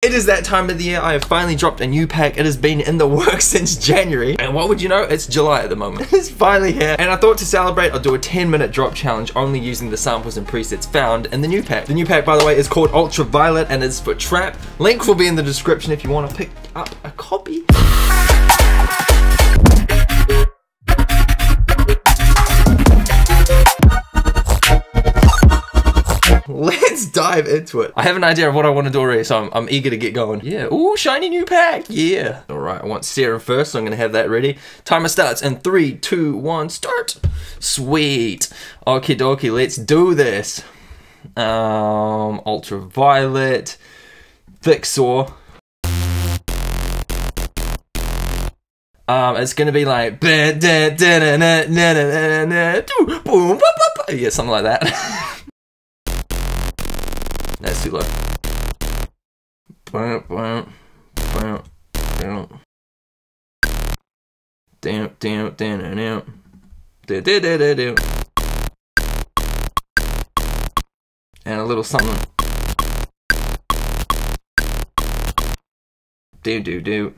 It is that time of the year. I have finally dropped a new pack. It has been in the works since January. And what would you know? It's July at the moment. It's finally here. And I thought to celebrate, I'll do a 10-minute drop challenge only using the samples and presets found in the new pack. The new pack, by the way, is called Ultraviolet and is for trap. Link will be in the description if you want to pick up a copy. Let's dive into it. I have an idea of what I want to do already, so I'm eager to get going. Yeah, ooh, shiny new pack, yeah. All right, I want serum first, so I'm gonna have that ready. Timer starts in 3, 2, 1, start. Sweet, okie dokie, let's do this. Ultraviolet, Fixor. It's gonna be like, yeah, something like that. That's too low. And a little something. Do.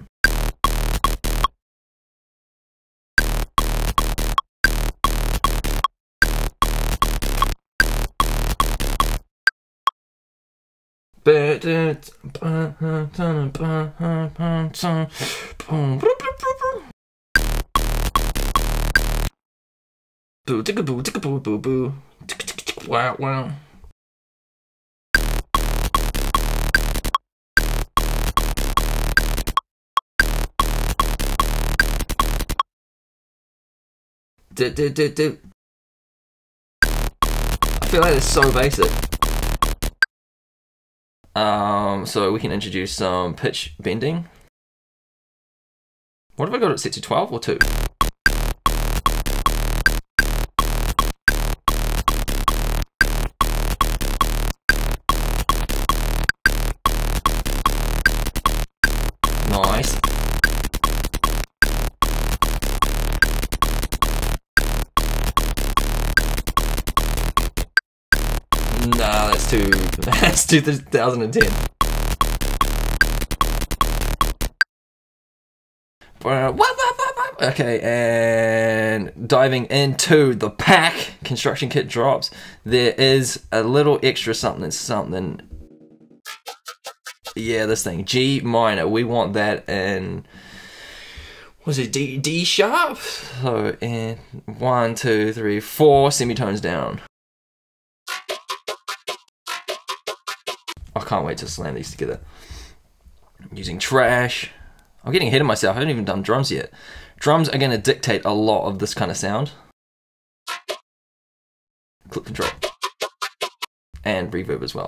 Wow. Do. I feel like it's so basic. So we can introduce some pitch bending. What have I got it set to, 12 or 2? Nice. Nah, that's 2010. Okay, and diving into the pack, construction kit drops. There is a little extra something. Yeah, this thing, G minor. We want that in, was it D sharp? So in 1, 2, 3, 4 semitones down. I can't wait to slam these together. Using trash. I'm getting ahead of myself. I haven't even done drums yet. Drums are going to dictate a lot of this kind of sound. Clip control. And reverb as well.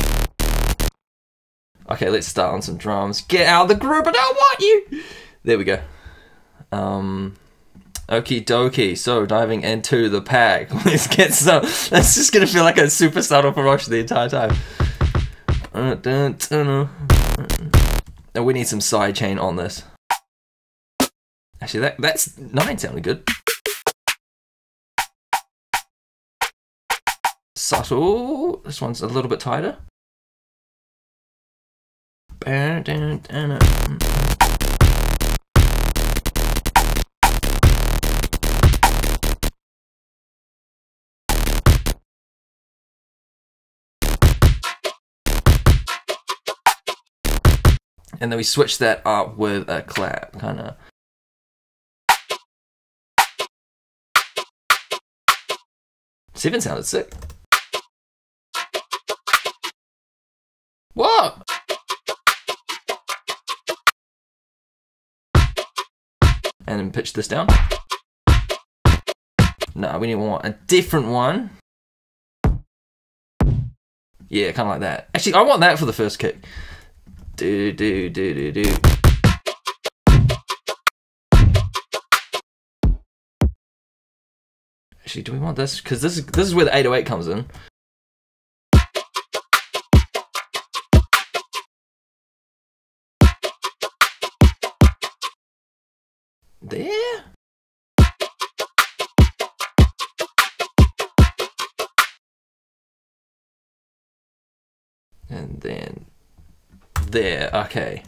Okay, let's start on some drums. Get out of the group, I don't want you! There we go. Okie dokie, so diving into the pack. Let's get some. That's just going to feel like a super subtle promotion the entire time. And we need some sidechain on this. Actually, that's 9 sounded good. Subtle. This one's a little bit tighter. And then we switch that up with a clap, kind of. Seven sounded sick. What? And then pitch this down. No, we want a different one. Yeah, kind of like that. Actually, I want that for the first kick. Do. Actually, do we want this? Because this is where the 808 comes in. There. And then there. Okay.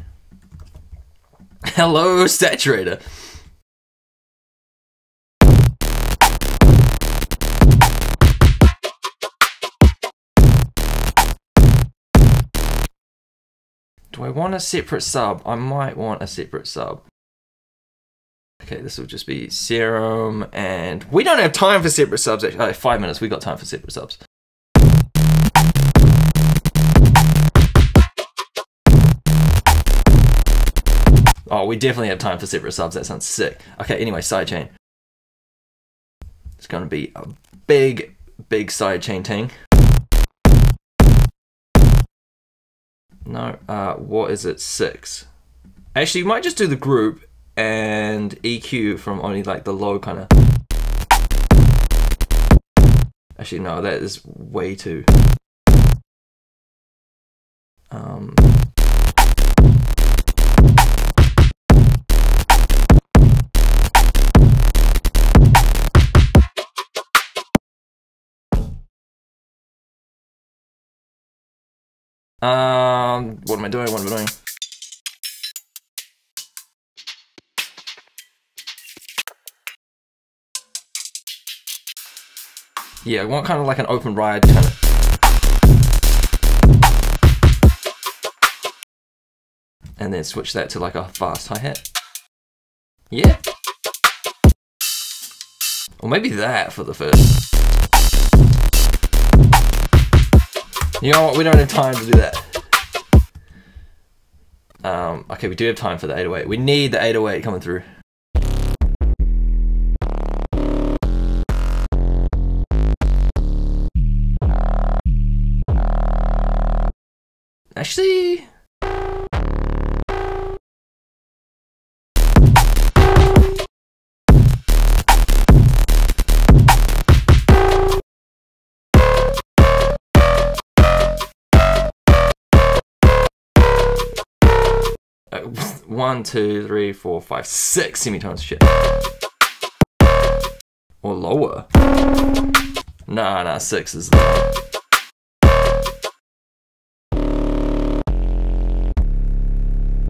Hello, saturator. Do I want a separate sub? I might want a separate sub. Okay, this will just be serum, and we don't have time for separate subs. Actually, 5 minutes. We got time for separate subs. Oh, we definitely have time for separate subs. That sounds sick. Okay, anyway, sidechain. It's gonna be a big sidechain thing. No, what is it? 6. Actually, you might just do the group and EQ from only like the low kind of. Actually, no, that is way too. What am I doing? What am I doing? Yeah, I want kind of like an open ride kind of. And then switch that to like a fast hi-hat. Yeah. Or maybe that for the first. You know what, we don't have time to do that. Okay, we do have time for the 808. We need the 808 coming through. Actually... One, 2, 3, 4, 5, 6 semitones, shit. Or lower. Nah, 6 is lower.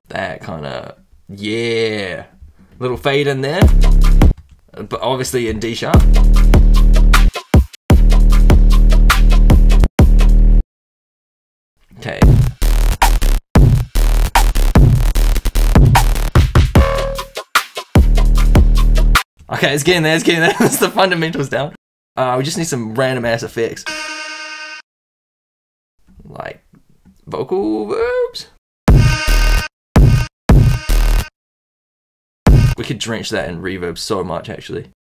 That kinda, yeah. Little fade in there. But obviously in D sharp. Okay. Okay, it's getting there, That's the fundamentals down. We just need some random ass effects. Like, vocal verbs. We could drench that in reverb so much, actually.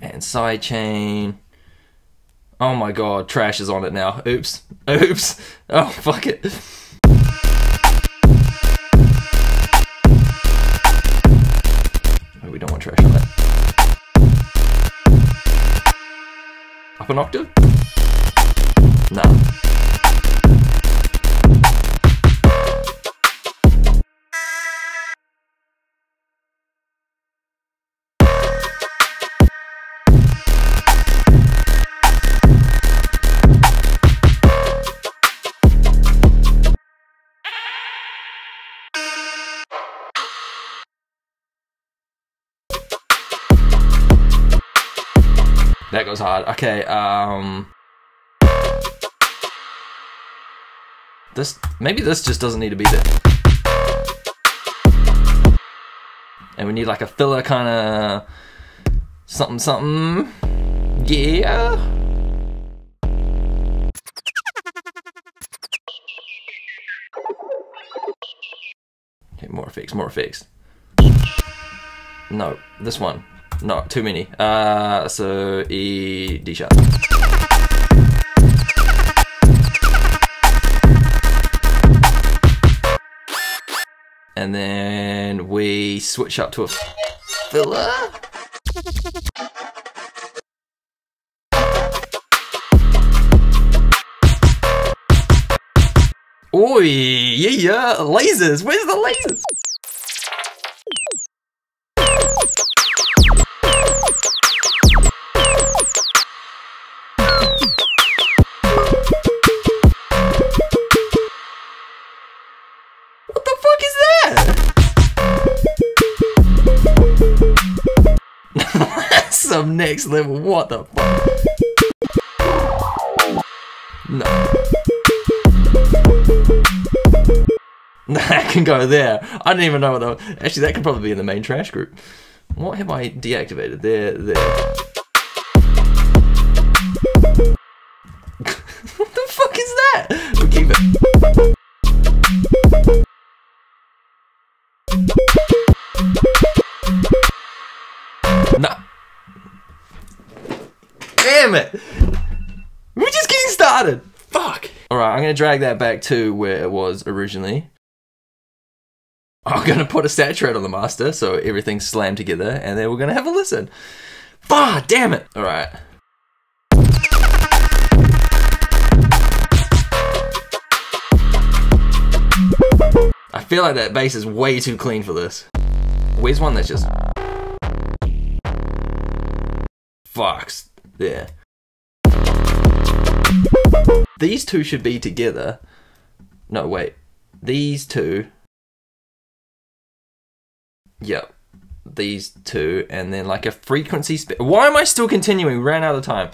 And sidechain. Oh my god, trash is on it now. Oops. Oops. Oh, fuck it. We don't want trash on that. Up an octave? Nah. That goes hard. Okay, maybe this just doesn't need to be there. And we need like a filler kind of something. Yeah. Okay, more effects. No, this one. No, too many. So E, D sharp. And then we switch up to a filler. Oi, yeah, lasers. Where's the lasers? some next level. What the fuck? No. Nah, I can go there. I didn't even know what that was. Actually, that could probably be in the main trash group. What have I deactivated? There. What the fuck is that? We'll keep it. Nah. Damn it! We're just getting started. Fuck. Alright, I'm gonna drag that back to where it was originally. I'm gonna put a saturate on the master so everything's slammed together, and then we're gonna have a listen. Fuck, damn it! Alright. I feel like that bass is way too clean for this. Where's one that's just... Fucks. There. These two should be together. No, wait. These two. Yep. These two. And then like a frequency... Why am I still continuing? We ran out of time.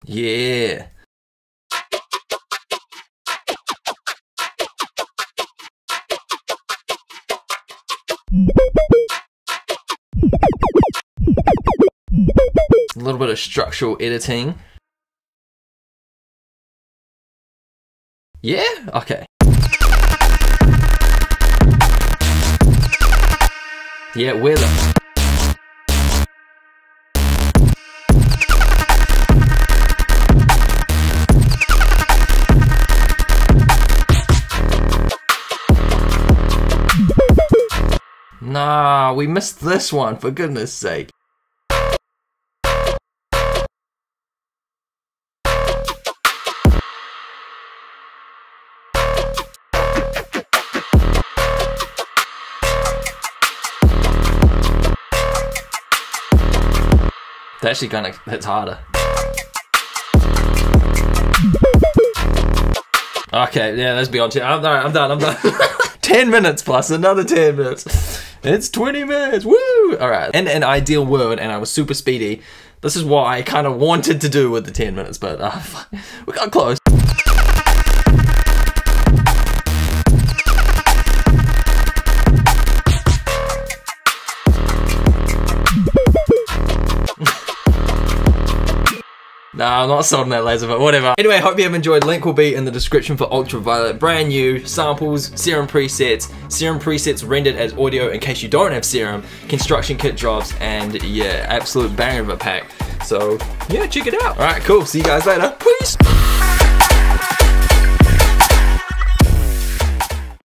Yeah. A little bit of structural editing. Yeah? Okay. Yeah, where the... Nah, we missed this one, for goodness sake. That actually kind of hits harder. Okay, yeah, let's be on. I'm done. 10 minutes plus another 10 minutes. It's 20 minutes, woo! Alright, in an ideal world, and I was super speedy, this is what I kind of wanted to do with the 10 minutes, but we got close. Nah, I'm not sold on that laser, but whatever. Anyway, hope you have enjoyed. Link will be in the description for Ultraviolet. Brand new samples, serum presets rendered as audio in case you don't have serum, construction kit drops, and yeah, absolute banger of a pack. So yeah, check it out. Alright, cool. See you guys later. Peace!